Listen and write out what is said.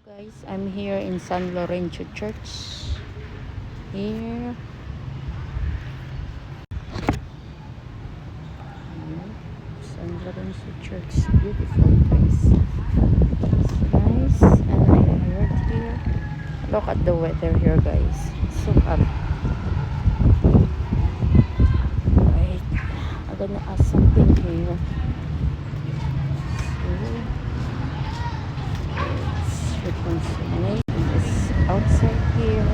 Guys, I'm here in San Lorenzo Church. Here. San Lorenzo Church. Beautiful place. It's nice. And I'm right here. Look at the weather here, guys. It's so hot. Wait. I'm gonna ask something here. Reconciliation is outside here.